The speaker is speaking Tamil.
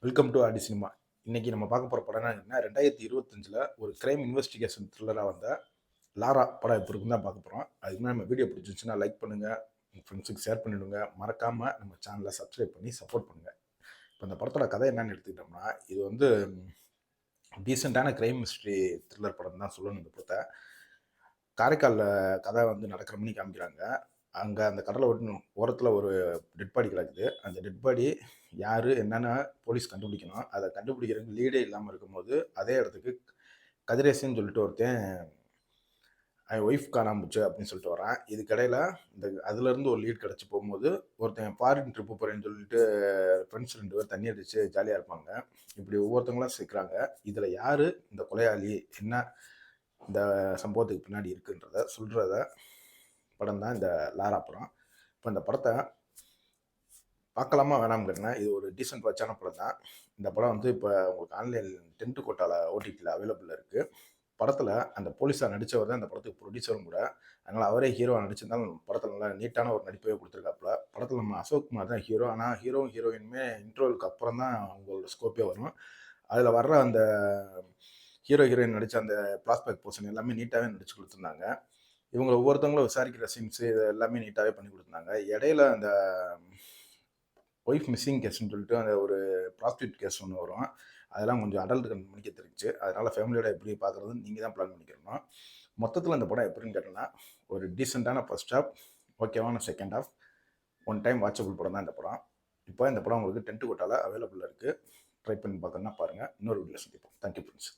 Welcome to Aadi cinema. இன்னைக்கு நம்ம பார்க்க போற படம் என்னன்னா, 2025ல ஒரு கிரைம் இன்வெஸ்டிகேஷன் த்ரில்லரா வந்த லாரா படம் எப்ப இருக்குன்னு தான் பார்க்க போறோம். அதுக்கு முன்னாடி நம்ம வீடியோ பிடிச்சிருந்துச்சுன்னா லைக் பண்ணுங்க, உங்க ஃப்ரெண்ட்ஸுக்கு ஷேர் பண்ணிடுங்க. மறக்காம நம்ம சேனலை சப்ஸ்கிரைப் பண்ணி சப்போர்ட் பண்ணுங்க. இப்போ இந்த படத்தோட கதை என்னன்னு எடுத்துக்கிட்டோம்னா, இது வந்து டீசென்ட்டான கிரைம் மிஸ்ட்ரி த்ரில்லர் படம் தான் சொல்லணும் இந்த படத்த. காரைக்கால்ல கதை வந்து நடக்கிற மாரி காமிக்கிறாங்க. அங்க அந்த கடல ஓரத்துல ஒரு டெட் பாடி கிடக்குது. அந்த டெட் பாடி யாரு, என்னன்னு போலீஸ் கண்டுபிடிக்கணும். அத கண்டுபிடிக்கிறதுக்கு லீடே இல்லாம இருக்கும்போது, அதே இடத்துக்கு கதிரேசன்னு சொல்லிட்டு ஒருத்தன் அவன் ஒய்ஃப் காணாம போச்சு அப்படின்னு சொல்லிட்டு வரான். இதுக்கிடையில அதுலேருந்து ஒரு லீட் கிடச்சி போகும்போது, ஒருத்தன் ஃபாரின் ட்ரிப்பு போறேன்னு சொல்லிட்டு ஃப்ரெண்ட்ஸ் 2 பேர் தண்ணி அடிச்சு ஜாலியா இருப்பாங்க. இப்படி ஒவ்வொருத்தவங்களா சிக்குறாங்க. இதுல யாரு இந்த கொலையாளி? என்ன இந்த சம்பவத்துக்கு பின்னாடி இருக்குன்றத சொல்றத படம் தான் இந்த லாரா படம். இப்போ இந்த படத்த பார்க்கலாமா வேணாமான்னு கேட்டீங்கன்னா, இது ஒரு டீசென்ட் வாட்சான படம் தான். இந்த படம் வந்து இப்போ உங்களுக்கு ஆன்லைன் டென்ட் கோட்டால ஓடிடில அவைலபிள்ல இருக்கு. படத்துல அந்த போலீஸா நடிச்சவர் தான் இந்த படத்துக்கு ப்ரொடியூசரும் கூட. அதனால அவரே ஹீரோவா நடிச்சிருந்தாலும் படத்துல நல்லா நீட்டான ஒரு நடிப்பவே குடுத்துருக்காப்புல. படத்துல நம்ம அசோக் குமார் தான் ஹீரோ. ஆனா ஹீரோவும், ஹீரோயினுமே இன்டர்வலுக்கு அப்புறம் தான் அவங்களோட ஸ்கோப்பே வரும். அதுல வர்ற அந்த ஹீரோ, ஹீரோயின் நடிச்ச அந்த பிளாஷ்பேக் போர்ஷன் எல்லாமே நீட்டாவே நடிச்சு குடுத்துருந்தாங்க. இவங்க ஒவ்வொருத்தவங்களும் விசாரிக்கிற சீன்ஸ் இது எல்லாமே நீட்டாவே பண்ணி குடுத்துருந்தாங்க. இடையில அந்த ஒய்ஃப் மிஸ்ஸிங் கேஸ்ன்னு சொல்லிட்டு அந்த ஒரு ப்ராஸ்டியூட் கேஸ் ஒன்று வரும். அதெல்லாம் கொஞ்சம் அடல்ட் கண்காணிக்க தெரிஞ்சுச்சு. அதனால ஃபேமிலியோட எப்படி பார்க்குறதுன்னு நீங்கள் தான் பிளான் பண்ணிக்கிறணும். மொத்தத்தில் இந்த படம் எப்படின்னு கேட்டோம்னா, ஒரு டீசெண்டான ஃபர்ஸ்ட் ஹாஃப், ஓகேவான second half, one time watchable படம் தான் இந்த படம். இப்போ இந்த படம் உங்களுக்கு டென்ட் கோட்டால அவைலபிள் இருக்குது. ட்ரை பண்ணி பார்க்கணுன்னா பாருங்கள். இன்னொரு வீடியோவில் சந்திப்போம். Thank you friends.